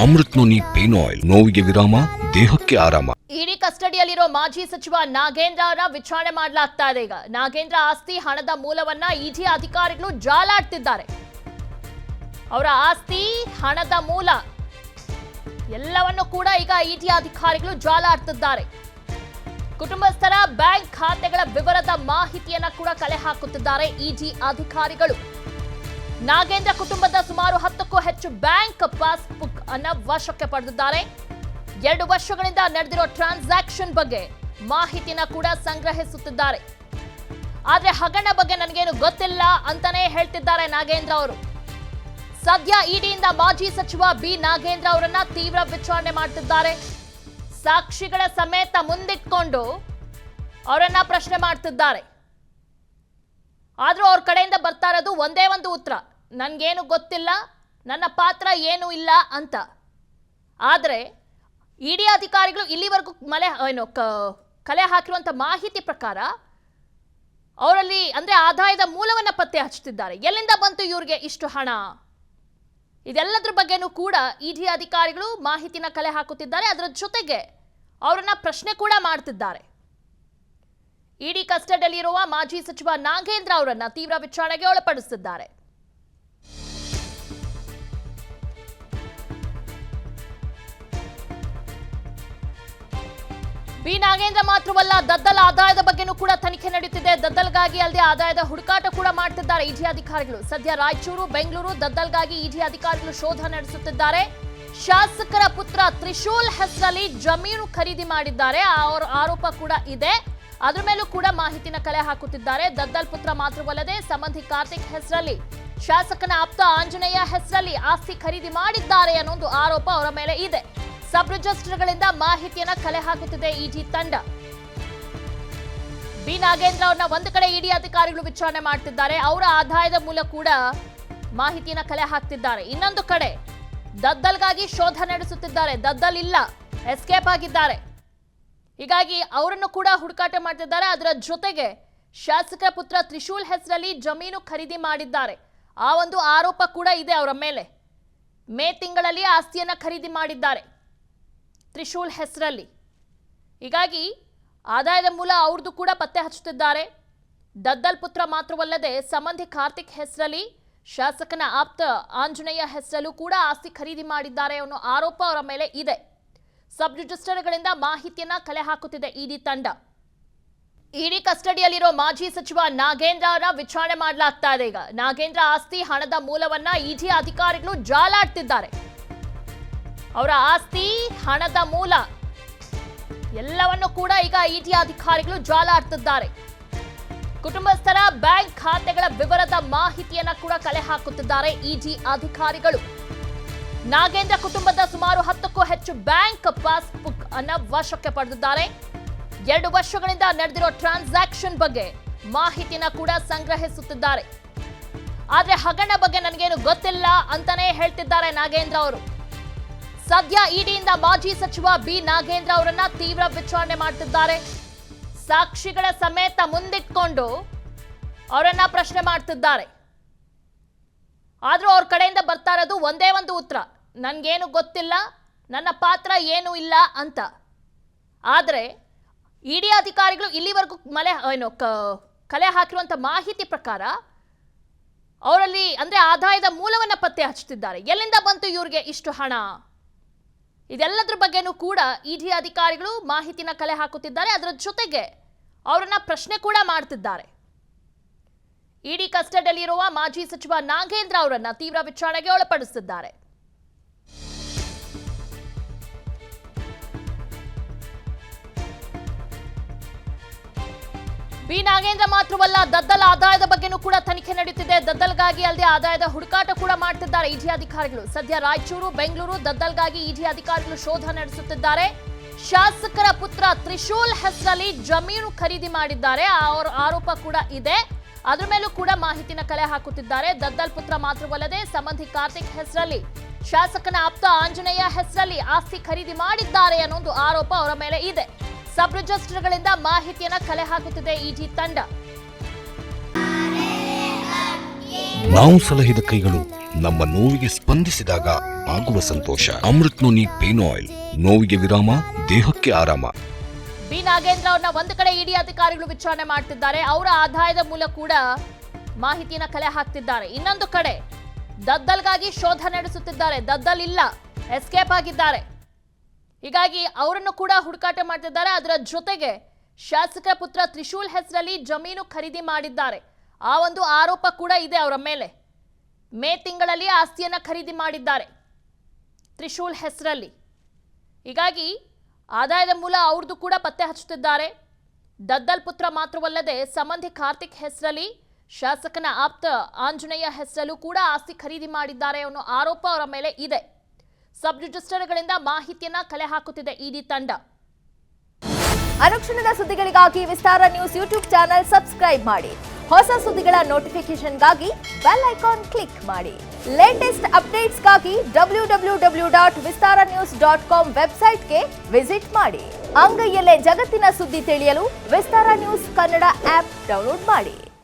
Amrit noni pain oil, ನೋವಿಗೆ ವಿರಾಮ, ದೇಹಕ್ಕೆ ಆರಾಮ. ಇಡಿ ಕಸ್ಟಡಿಯಲ್ಲಿರೋ ಮಾಜಿ ಸಚಿವ ನಾಗೇಂದ್ರ ಅವರ ವಿಚಾರಣೆ ಮಾಡಲಾಗ್ತಾ ಇದೆ. ಈಗ ನಾಗೇಂದ್ರ ಆಸ್ತಿ ಹಣದ ಮೂಲವನ್ನ ಇಡಿ ಅಧಿಕಾರಿಗಳು ಜಾಲಾಡ್ತಿದ್ದಾರೆ. ಅವರ ಆಸ್ತಿ ಹಣದ ಮೂಲ ಎಲ್ಲವನ್ನು ಕೂಡ ಈಗ ಇಡಿ ಅಧಿಕಾರಿಗಳು ಜಾಲಾಡ್ತಿದ್ದಾರೆ. ಕುಟುಂಬಸ್ಥರ ಬ್ಯಾಂಕ್ ಖಾತೆಗಳ ವಿವರದ ಮಾಹಿತಿಯನ್ನ ಕೂಡ ಕಲೆ ಹಾಕುತ್ತಿದ್ದಾರೆ ಇಡಿ ಅಧಿಕಾರಿಗಳು. ನಾಗೇಂದ್ರ ಕುಟುಂಬದ ಸುಮಾರು 10ಕ್ಕೂ ಹೆಚ್ಚು ಬ್ಯಾಂಕ್ ಪಾಸ್ಬುಕ್ ಅನ್ನ ವಶಕ್ಕೆ ಪಡೆದಿದ್ದಾರೆ. 2 ವರ್ಷಗಳಿಂದ ನಡೆದಿರೋ ಟ್ರಾನ್ಸಾಕ್ಷನ್ ಬಗ್ಗೆ ಮಾಹಿತಿನ ಕೂಡ ಸಂಗ್ರಹಿಸುತ್ತಿದ್ದಾರೆ. ಆದ್ರೆ ಹಗರಣ ಬಗ್ಗೆ ನನಗೇನು ಗೊತ್ತಿಲ್ಲ ಅಂತಾನೆ ಹೇಳ್ತಿದ್ದಾರೆ ನಾಗೇಂದ್ರ ಅವರು. ಸದ್ಯ ಇಡಿಯಿಂದ ಮಾಜಿ ಸಚಿವ ಬಿ ನಾಗೇಂದ್ರ ಅವರನ್ನ ತೀವ್ರ ವಿಚಾರಣೆ ಮಾಡ್ತಿದ್ದಾರೆ. ಸಾಕ್ಷಿಗಳ ಸಮೇತ ಮುಂದಿಟ್ಕೊಂಡು ಅವರನ್ನ ಪ್ರಶ್ನೆ ಮಾಡ್ತಿದ್ದಾರೆ. ಆದ್ರೂ ಅವ್ರ ಕಡೆಯಿಂದ ಬರ್ತಾ ಇರೋದು ಒಂದೇ ಒಂದು ಉತ್ತರ, ನನ್ಗೇನು ಗೊತ್ತಿಲ್ಲ, ನನ್ನ ಪಾತ್ರ ಏನೂ ಇಲ್ಲ ಅಂತ. ಆದ್ರೆ ಇಡಿ ಅಧಿಕಾರಿಗಳು ಇಲ್ಲಿವರೆಗೂ ಕಲೆ ಹಾಕಿರುವಂತ ಮಾಹಿತಿ ಪ್ರಕಾರ ಅವರಲ್ಲಿ ಅಂದ್ರೆ ಆದಾಯದ ಮೂಲವನ್ನ ಪತ್ತೆ ಹಚ್ಚುತ್ತಿದ್ದಾರೆ. ಎಲ್ಲಿಂದ ಬಂತು ಇವ್ರಿಗೆ ಇಷ್ಟು ಹಣ, ಇದೆಲ್ಲದ್ರ ಬಗ್ಗೆನೂ ಕೂಡ ಇಡಿ ಅಧಿಕಾರಿಗಳು ಮಾಹಿತಿನ ಕಲೆ ಹಾಕುತ್ತಿದ್ದಾರೆ. ಅದರ ಜೊತೆಗೆ ಅವರನ್ನ ಪ್ರಶ್ನೆ ಕೂಡ ಮಾಡ್ತಿದ್ದಾರೆ. ಇಡಿ ಕಸ್ಟಡಿಯಲ್ಲಿರುವ ಮಾಜಿ ಸಚಿವ ನಾಗೇಂದ್ರ ಅವರನ್ನ ತೀವ್ರ ವಿಚಾರಣೆಗೆ ಒಳಪಡಿಸಿದ್ದಾರೆ. ಬಿ ನಾಗೇಂದ್ರ ಮಾತ್ರವಲ್ಲ, ದದ್ದಲ್ ಆದಾಯದ ಬಗ್ಗೆನೂ ಕೂಡ ತನಿಖೆ ನಡೆಯುತ್ತಿದೆ. ದದ್ದಲ್ಗಾಗಿ ಅಲ್ಲದೆ ಆದಾಯದ ಹುಡುಕಾಟ ಕೂಡ ಮಾಡ್ತಿದ್ದಾರೆ ಇಡಿ ಅಧಿಕಾರಿಗಳು. ಸದ್ಯ ರಾಯಚೂರು, ಬೆಂಗಳೂರು ದದ್ದಲ್ಗಾಗಿ ಇಡಿ ಅಧಿಕಾರಿಗಳು ಶೋಧ ನಡೆಸುತ್ತಿದ್ದಾರೆ. ಶಾಸಕರ ಪುತ್ರ ತ್ರಿಶೂಲ್ ಹೆಸರಲ್ಲಿ ಜಮೀನು ಖರೀದಿ ಮಾಡಿದ್ದಾರೆ, ಅವರ ಆರೋಪ ಕೂಡ ಇದೆ. ಅದ್ರ ಮೇಲೂ ಕೂಡ ಮಾಹಿತಿನ ಕಲೆ ಹಾಕುತ್ತಿದ್ದಾರೆ. ದದ್ದಲ್ ಪುತ್ರ ಮಾತ್ರವಲ್ಲದೆ ಸಂಬಂಧಿ ಕಾರ್ತಿಕ್ ಹೆಸರಲ್ಲಿ, ಶಾಸಕನ ಆಪ್ತ ಆಂಜನೇಯ ಹೆಸರಲ್ಲಿ ಆಸ್ತಿ ಖರೀದಿ ಮಾಡಿದ್ದಾರೆ ಅನ್ನೊಂದು ಆರೋಪ ಅವರ ಮೇಲೆ ಇದೆ. ಸಬ್ ರಿಜಿಸ್ಟರ್ಗಳಿಂದ ಮಾಹಿತಿಯನ್ನ ಕಲೆ ಹಾಕುತ್ತಿದೆ ಇಡಿ ತಂಡ. ಬಿ ನಾಗೇಂದ್ರ ಅವ್ರನ್ನ ಒಂದು ಕಡೆ ಇಡಿ ಅಧಿಕಾರಿಗಳು ವಿಚಾರಣೆ ಮಾಡ್ತಿದ್ದಾರೆ, ಅವರ ಆದಾಯದ ಮೂಲ ಕೂಡ ಮಾಹಿತಿಯನ್ನ ಕಲೆ ಹಾಕ್ತಿದ್ದಾರೆ. ಇನ್ನೊಂದು ಕಡೆ ದದ್ದಲ್ಗಾಗಿ ಶೋಧ ನಡೆಸುತ್ತಿದ್ದಾರೆ. ದದ್ದಲ್ ಇಲ್ಲ, ಎಸ್ಕೇಪ್ ಆಗಿದ್ದಾರೆ. ಹೀಗಾಗಿ ಅವರನ್ನು ಕೂಡ ಹುಡುಕಾಟ ಮಾಡ್ತಿದ್ದಾರೆ. ಅದರ ಜೊತೆಗೆ ಶಾಸಕರ ಪುತ್ರ ತ್ರಿಶೂಲ್ ಹೆಸರಲ್ಲಿ ಜಮೀನು ಖರೀದಿ ಮಾಡಿದ್ದಾರೆ, ಆ ಒಂದು ಆರೋಪ ಕೂಡ ಇದೆ ಅವರ ಮೇಲೆ. ಮೇ ತಿಂಗಳಲ್ಲಿ ಆಸ್ತಿಯನ್ನ ಖರೀದಿ ಮಾಡಿದ್ದಾರೆ ತ್ರಿಶೂಲ್ ಹೆಸರಲ್ಲಿ. ಹೀಗಾಗಿ ಆದಾಯದ ಮೂಲ ಅವ್ರದ್ದು ಕೂಡ ಪತ್ತೆ ಹಚ್ಚುತ್ತಿದ್ದಾರೆ. ದದ್ದಲ್ ಪುತ್ರ ಮಾತ್ರವಲ್ಲದೆ ಸಂಬಂಧಿ ಕಾರ್ತಿಕ್ ಹೆಸರಲ್ಲಿ, ಶಾಸಕನ ಆಪ್ತ ಆಂಜನೇಯ ಹೆಸರಲ್ಲೂ ಕೂಡ ಆಸ್ತಿ ಖರೀದಿ ಮಾಡಿದ್ದಾರೆ ಅನ್ನೋ ಆರೋಪ ಅವರ ಮೇಲೆ ಇದೆ. ಸಬ್ ರಿಜಿಸ್ಟರ್ಗಳಿಂದ ಮಾಹಿತಿಯನ್ನ ಕಲೆ ಹಾಕುತ್ತಿದೆ ಇಡಿ ತಂಡ. ಇಡಿ ಕಸ್ಟಡಿಯಲ್ಲಿರೋ ಮಾಜಿ ಸಚಿವ ನಾಗೇಂದ್ರ ಅವರ ವಿಚಾರಣೆ ಮಾಡಲಾಗ್ತಾ ಇದೆ. ಈಗ ನಾಗೇಂದ್ರ ಆಸ್ತಿ ಹಣದ ಮೂಲವನ್ನ ಇಡಿ ಅಧಿಕಾರಿಗಳು ಜಾಲಾಡ್ತಿದ್ದಾರೆ. ಅವರ ಆಸ್ತಿ ಹಣದ ಮೂಲ ಎಲ್ಲವನ್ನು ಕೂಡ ಈಗ ಇಡಿ ಅಧಿಕಾರಿಗಳು ಜಾಲಾಡ್ತಿದ್ದಾರೆ. ಕುಟುಂಬಸ್ಥರ ಬ್ಯಾಂಕ್ ಖಾತೆಗಳ ವಿವರದ ಮಾಹಿತಿಯನ್ನ ಕೂಡ ಕಲೆ ಹಾಕುತ್ತಿದ್ದಾರೆ ಇಡಿ ಅಧಿಕಾರಿಗಳು. ನಾಗೇಂದ್ರ ಕುಟುಂಬದ ಸುಮಾರು 10ಕ್ಕೂ ಹೆಚ್ಚು ಬ್ಯಾಂಕ್ ಪಾಸ್ಬುಕ್ ಅನ್ನ ವಶಕ್ಕೆ ಪಡೆದಿದ್ದಾರೆ. 2 ವರ್ಷಗಳಿಂದ ನಡೆದಿರೋ ಟ್ರಾನ್ಸಾಕ್ಷನ್ ಬಗ್ಗೆ ಮಾಹಿತಿನ ಕೂಡ ಸಂಗ್ರಹಿಸುತ್ತಿದ್ದಾರೆ. ಆದ್ರೆ ಹಗರಣ ಬಗ್ಗೆ ನನಗೇನು ಗೊತ್ತಿಲ್ಲ ಅಂತಾನೆ ಹೇಳ್ತಿದ್ದಾರೆ ನಾಗೇಂದ್ರ ಅವರು. ಸದ್ಯ ಇಡಿಯಿಂದ ಮಾಜಿ ಸಚಿವ ಬಿ ನಾಗೇಂದ್ರ ಅವರನ್ನ ತೀವ್ರ ವಿಚಾರಣೆ ಮಾಡ್ತಿದ್ದಾರೆ. ಸಾಕ್ಷಿಗಳ ಸಮೇತ ಮುಂದಿಟ್ಕೊಂಡು ಅವರನ್ನ ಪ್ರಶ್ನೆ ಮಾಡ್ತಿದ್ದಾರೆ. ಆದ್ರೂ ಅವ್ರ ಕಡೆಯಿಂದ ಬರ್ತಾ ಇರೋದು ಒಂದೇ ಒಂದು ಉತ್ತರ, ನನ್ಗೇನು ಗೊತ್ತಿಲ್ಲ, ನನ್ನ ಪಾತ್ರ ಏನೂ ಇಲ್ಲ ಅಂತ. ಆದ್ರೆ ಇಡಿ ಅಧಿಕಾರಿಗಳು ಇಲ್ಲಿವರೆಗೂ ಕಲೆ ಹಾಕಿರುವಂತ ಮಾಹಿತಿ ಪ್ರಕಾರ ಅವರಲ್ಲಿ ಅಂದ್ರೆ ಆದಾಯದ ಮೂಲವನ್ನ ಪತ್ತೆ ಹಚ್ಚುತ್ತಿದ್ದಾರೆ. ಎಲ್ಲಿಂದ ಬಂತು ಇವ್ರಿಗೆ ಇಷ್ಟು ಹಣ, ಇದೆಲ್ಲದ್ರ ಬಗ್ಗೆನೂ ಕೂಡ ಇಡಿ ಅಧಿಕಾರಿಗಳು ಮಾಹಿತಿನ ಕಲೆ ಹಾಕುತ್ತಿದ್ದಾರೆ. ಅದರ ಜೊತೆಗೆ ಅವರನ್ನ ಪ್ರಶ್ನೆ ಕೂಡ ಮಾಡ್ತಿದ್ದಾರೆ. ಇಡಿ ಕಸ್ಟಡಿಯಲ್ಲಿರುವ ಮಾಜಿ ಸಚಿವ ನಾಗೇಂದ್ರ ಅವರನ್ನ ತೀವ್ರ ವಿಚಾರಣೆಗೆ ಒಳಪಡಿಸಿದ್ದಾರೆ. ಬಿ ನಾಗೇಂದ್ರ ಮಾತ್ರವಲ್ಲ, ದದ್ದಲ್ ಆದಾಯದ ಬಗ್ಗೆನೂ ಕೂಡ ತನಿಖೆ ನಡೆಯುತ್ತಿದೆ. ದದ್ದಲ್ಗಾಗಿ ಅಲ್ಲದೆ ಆದಾಯದ ಹುಡುಕಾಟ ಕೂಡ ಮಾಡ್ತಿದ್ದಾರೆ ಇಡಿ ಅಧಿಕಾರಿಗಳು. ಸದ್ಯ ರಾಯಚೂರು, ಬೆಂಗಳೂರು ದದ್ದಲ್ಗಾಗಿ ಇಡಿ ಅಧಿಕಾರಿಗಳು ಶೋಧ ನಡೆಸುತ್ತಿದ್ದಾರೆ. ಶಾಸಕರ ಪುತ್ರ ತ್ರಿಶೂಲ್ ಹೆಸರಲ್ಲಿ ಜಮೀನು ಖರೀದಿ ಮಾಡಿದ್ದಾರೆ, ಅವರ ಆರೋಪ ಕೂಡ ಇದೆ. ಅದ್ರ ಮೇಲೂ ಕೂಡ ಮಾಹಿತಿನ ಕಲೆ ಹಾಕುತ್ತಿದ್ದಾರೆ. ದದ್ದಲ್ ಪುತ್ರ ಮಾತ್ರವಲ್ಲದೆ ಸಂಬಂಧಿ ಕಾರ್ತಿಕ್ ಹೆಸರಲ್ಲಿ, ಶಾಸಕನ ಆಪ್ತ ಆಂಜನೇಯ ಹೆಸರಲ್ಲಿ ಆಸ್ತಿ ಖರೀದಿ ಮಾಡಿದ್ದಾರೆ ಅನ್ನೊಂದು ಆರೋಪ ಅವರ ಮೇಲೆ ಇದೆ. ಸಬ್ ರಿಜಿಸ್ಟರ್ಗಳಿಂದ ಮಾಹಿತಿಯನ್ನ ಕಲೆ ಹಾಕುತ್ತಿದೆ ಇಡಿ ತಂಡ. ನಾವು ಸಲಹಿದ ಕೈಗಳು ನಮ್ಮ ನೋವಿಗೆ ಸ್ಪಂದಿಸಿದಾಗ ಆಗುವ ಸಂತೋಷ. ಅಮೃತ್ ನೋನಿ ಪೇನ್ ಆಯಿಲ್, ನೋವಿಗೆ ವಿರಾಮ, ದೇಹಕ್ಕೆ ಆರಾಮ. ಬಿ ನಾಗೇಂದ್ರ ಅವ್ರನ್ನ ಒಂದು ಕಡೆ ಇಡಿ ಅಧಿಕಾರಿಗಳು ವಿಚಾರಣೆ ಮಾಡ್ತಿದ್ದಾರೆ, ಅವರ ಆದಾಯದ ಮೂಲ ಕೂಡ ಮಾಹಿತಿಯನ್ನ ಕಲೆ ಹಾಕ್ತಿದ್ದಾರೆ. ಇನ್ನೊಂದು ಕಡೆ ದದ್ದಲ್ಗಾಗಿ ಶೋಧ ನಡೆಸುತ್ತಿದ್ದಾರೆ. ದದ್ದಲ್ ಇಲ್ಲ, ಎಸ್ಕೇಪ್ ಆಗಿದ್ದಾರೆ. ಹೀಗಾಗಿ ಅವರನ್ನು ಕೂಡ ಹುಡುಕಾಟ ಮಾಡ್ತಿದ್ದಾರೆ. ಅದರ ಜೊತೆಗೆ ಶಾಸಕ ಪುತ್ರ ತ್ರಿಶೂಲ್ ಹೆಸರಲ್ಲಿ ಜಮೀನು ಖರೀದಿ ಮಾಡಿದ್ದಾರೆ. ಆ ಒಂದು ಆರೋಪ ಕೂಡ ಇದೆ ಅವರ ಮೇಲೆ. ಮೇ ತಿಂಗಳಲ್ಲಿ ಆಸ್ತಿಯನ್ನ ಖರೀದಿ ಮಾಡಿದ್ದಾರೆ ತ್ರಿಶೂಲ್ ಹೆಸರಲ್ಲಿ. ಹೀಗಾಗಿ ಆದಾಯದ ಮೂಲ ಅವ್ರದ್ದು ಕೂಡ ಪತ್ತೆ ಹಚ್ಚುತ್ತಿದ್ದಾರೆ. ದದ್ದಲ್ ಪುತ್ರ ಮಾತ್ರವಲ್ಲದೆ ಸಂಬಂಧಿ ಕಾರ್ತಿಕ್ ಹೆಸರಲ್ಲಿ, ಶಾಸಕನ ಆಪ್ತ ಆಂಜನೇಯ ಹೆಸರಲ್ಲೂ ಕೂಡ ಆಸ್ತಿ ಖರೀದಿ ಮಾಡಿದ್ದಾರೆ ಅನ್ನೋ ಆರೋಪ ಅವರ ಮೇಲೆ ಇದೆ. ಸಬ್ ರಿಜಿಸ್ಟರ್ಗಳಿಂದ ಮಾಹಿತಿಯನ್ನ ಕಲೆ ಹಾಕುತ್ತಿದೆ ಇಡಿ ತಂಡ. ಅನುಕ್ಷಣದ ಸುದ್ದಿಗಳಿಗಾಗಿ ವಿಸ್ತಾರ ನ್ಯೂಸ್ ಯೂಟ್ಯೂಬ್ ಚಾನೆಲ್ ಸಬ್ಸ್ಕ್ರೈಬ್ ಮಾಡಿ. ಹೊಸ ಸುದ್ದಿಗಳ ನೋಟಿಫಿಕೇಶನ್ಗಾಗಿ ಬೆಲ್ ಐಕಾನ್ ಕ್ಲಿಕ್ ಮಾಡಿ. ಲೇಟೆಸ್ಟ್ ಅಪ್ಡೇಟ್ಸ್ಗಾಗಿ www.vistaranews.com ವೆಬ್ಸೈಟ್ಗೆ ವಿಸಿಟ್ ಮಾಡಿ. ಅಂಗೈಯಲ್ಲೇ ಜಗತ್ತಿನ ಸುದ್ದಿ ತಿಳಿಯಲು ವಿಸ್ತಾರ ನ್ಯೂಸ್ ಕನ್ನಡ ಆಪ್ ಡೌನ್ಲೋಡ್ ಮಾಡಿ.